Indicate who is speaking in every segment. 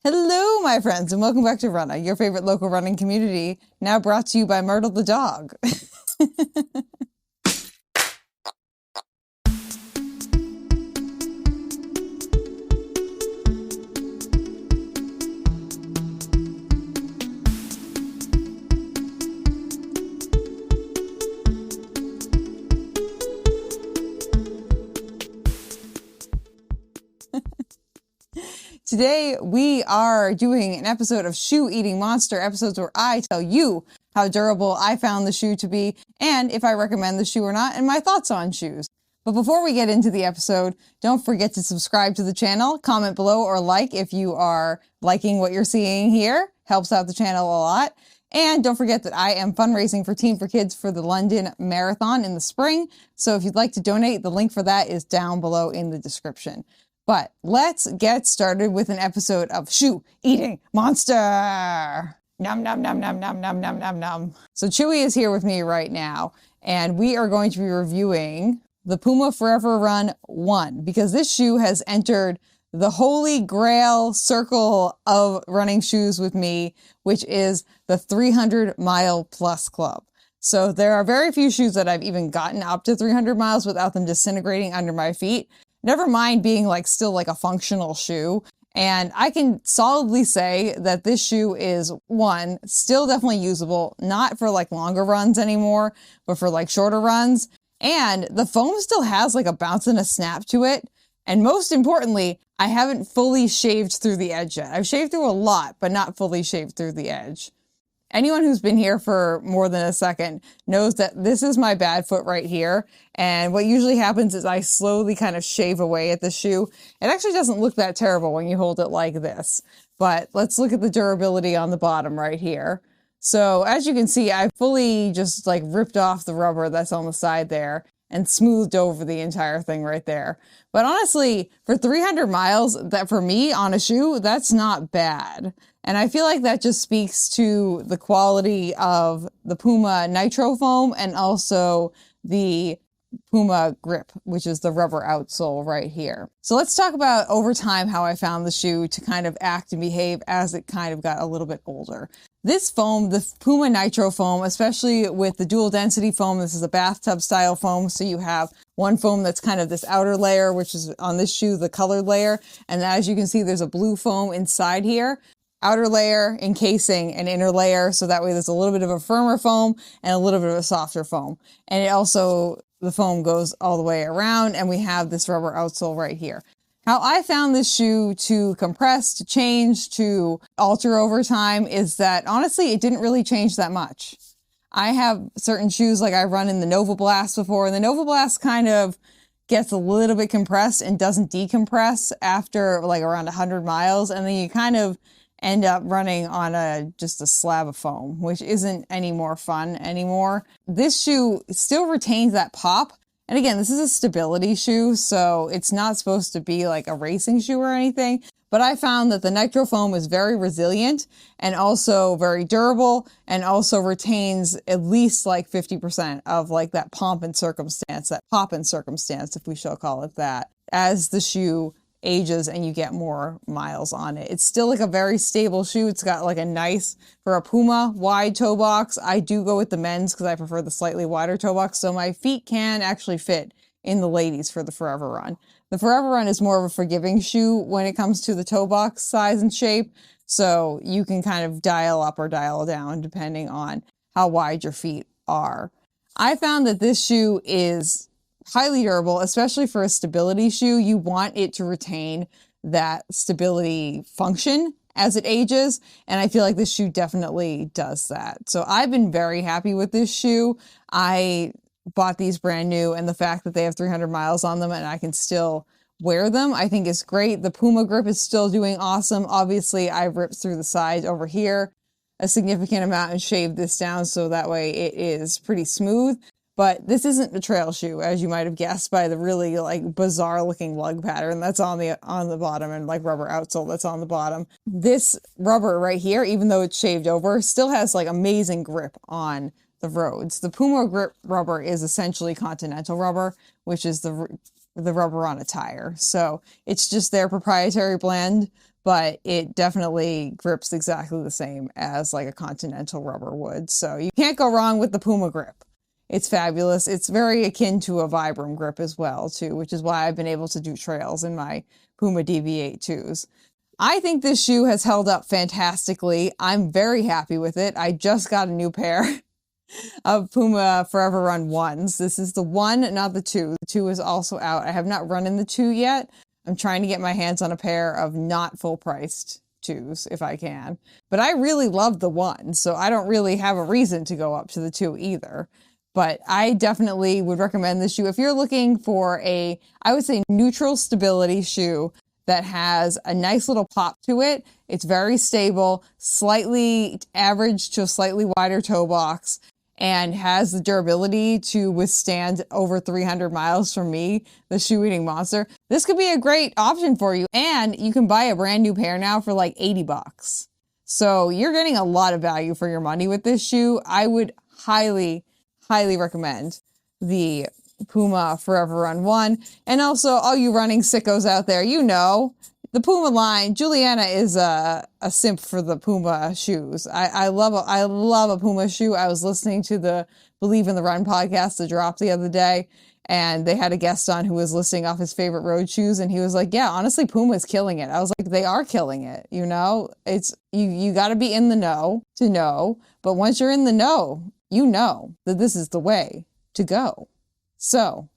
Speaker 1: Hello, my friends, and welcome back to Runnah, your favorite local running community, now brought to you by Myrtle the dog. Today, we are doing an episode of Shoe Eating Monster, episodes where I tell you how durable I found the shoe to be, and if I recommend the shoe or not, and my thoughts on shoes. But before we get into the episode, don't forget to subscribe to the channel, comment below, or like if you are liking what you're seeing here. Helps out the channel a lot. And don't forget that I am fundraising for Team for Kids for the London Marathon in the spring. So if you'd like to donate, the link for that is down below in the description. But let's get started with an episode of Shoe Eating Monster. Nom, nom, nom, nom, nom, nom, nom, nom, nom. So Chewy is here with me right now, and we are going to be reviewing the PUMA ForeverRUN 1, because this shoe has entered the holy grail circle of running shoes with me, which is the 300 mile plus club. So there are very few shoes that I've even gotten up to 300 miles without them disintegrating under my feet. Never mind being still like a functional shoe. And I can solidly say that this shoe is, one, still definitely usable, not for longer runs anymore, but for shorter runs. And the foam still has a bounce and a snap to it. And most importantly, I haven't fully shaved through the edge yet. I've shaved through a lot, but not fully shaved through the edge. Anyone who's been here for more than a second knows that this is my bad foot right here. And what usually happens is I slowly kind of shave away at the shoe. It actually doesn't look that terrible when you hold it like this. But let's look at the durability on the bottom right here. So as you can see, I fully just ripped off the rubber that's on the side there and smoothed over the entire thing right there. But honestly, for 300 miles, that for me on a shoe, that's not bad. And I feel like that just speaks to the quality of the PUMA Nitro foam and also the PUMA grip, which is the rubber outsole right here. So let's talk about over time how I found the shoe to kind of act and behave as it kind of got a little bit older. This foam, the PUMA Nitro foam, especially with the dual density foam, this is a bathtub style foam. So you have one foam that's kind of this outer layer, which is on this shoe, the colored layer. And as you can see, there's a blue foam inside here. Outer layer, encasing, and inner layer. So that way there's a little bit of a firmer foam and a little bit of a softer foam. And it also, the foam goes all the way around, and we have this rubber outsole right here. How I found this shoe to compress, to change, to alter over time is that honestly, it didn't really change that much. I have certain shoes I run in the Nova Blast before, and the Nova Blast kind of gets a little bit compressed and doesn't decompress after around 100 miles. And then you kind of end up running on just a slab of foam, which isn't any more fun anymore. This shoe still retains that pop. And again, this is a stability shoe, so it's not supposed to be a racing shoe or anything. But I found that the Nitro foam is very resilient and also very durable, and also retains at least 50% of that pop and circumstance, if we shall call it that, as the shoe ages and you get more miles on it. It's still a very stable shoe. It's got a nice, for a PUMA, wide toe box. I do go with the men's because I prefer the slightly wider toe box, so my feet can actually fit in the ladies for the ForeverRUN. The ForeverRUN is more of a forgiving shoe when it comes to the toe box size and shape, so you can kind of dial up or dial down depending on how wide your feet are. I found that this shoe is highly durable, especially for a stability shoe. You want it to retain that stability function as it ages, and I feel like this shoe definitely does that. So I've been very happy with this shoe. I bought these brand new, and the fact that they have 300 miles on them and I can still wear them, I think is great. The PUMA grip is still doing awesome. Obviously, I ripped through the sides over here a significant amount and shaved this down so that way it is pretty smooth. But this isn't a trail shoe, as you might have guessed by the really bizarre looking lug pattern that's on the bottom, and rubber outsole that's on the bottom. This rubber right here, even though it's shaved over, still has amazing grip on the roads. The PUMA grip rubber is essentially Continental rubber, which is the rubber on a tire. So it's just their proprietary blend. but it definitely grips exactly the same as like a Continental rubber would. So you can't go wrong with the PUMA grip. It's fabulous. It's very akin to a Vibram grip as well, too, which is why I've been able to do trails in my PUMA DV82s. I think this shoe has held up fantastically. I'm very happy with it. I just got a new pair of PUMA ForeverRUN 1s. This is the 1, not the 2. The 2 is also out. I have not run in the 2 yet. I'm trying to get my hands on a pair of not full-priced 2s if I can. But I really love the 1, so I don't really have a reason to go up to the 2 either. But I definitely would recommend this shoe if you're looking for a, I would say, neutral stability shoe that has a nice little pop to it. It's very stable, slightly average to a slightly wider toe box, and has the durability to withstand over 300 miles from me, the shoe eating monster. This could be a great option for you. And you can buy a brand new pair now for like 80 bucks. So you're getting a lot of value for your money with this shoe. I would highly recommend the PUMA ForeverRUN 1. And also, all you running sickos out there, you know, the PUMA line, Juliana is a simp for the PUMA shoes. I love a PUMA shoe. I was listening to the Believe in the Run podcast, the drop the other day, and they had a guest on who was listing off his favorite road shoes, and he was like, yeah, honestly, Puma's killing it. I was like, they are killing it, you know? It's you got to be in the know to know, but once you're in the know, you know that this is the way to go. So,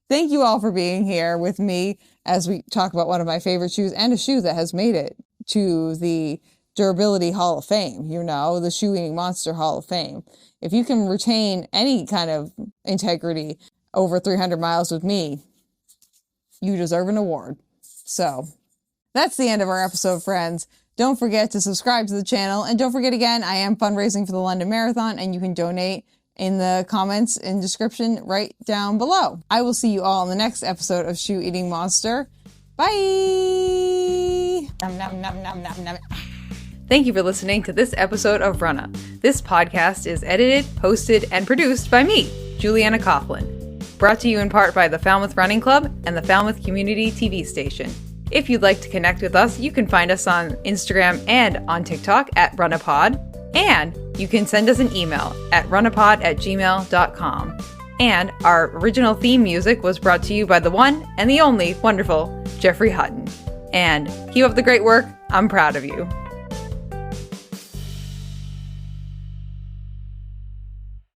Speaker 1: thank you all for being here with me as we talk about one of my favorite shoes and a shoe that has made it to the Durability Hall of Fame, you know, the Shoe Eating Monster Hall of Fame. If you can retain any kind of integrity over 300 miles with me, you deserve an award. So, that's the end of our episode, friends. Don't forget to subscribe to the channel, and don't forget again, I am fundraising for the London Marathon, and you can donate in the comments and description right down below. I will see you all in the next episode of Shoe Eating Monster. Bye! Nom, nom, nom, nom, nom, nom. Thank you for listening to this episode of Runnah. This podcast is edited, posted, and produced by me, Juliana Coughlin. Brought to you in part by the Falmouth Running Club and the Falmouth Community TV station. If you'd like to connect with us, you can find us on Instagram and on TikTok at RunnahPod. And you can send us an email at runnahpod@gmail.com. And our original theme music was brought to you by the one and the only wonderful Jeffrey Hutton. And keep up the great work. I'm proud of you.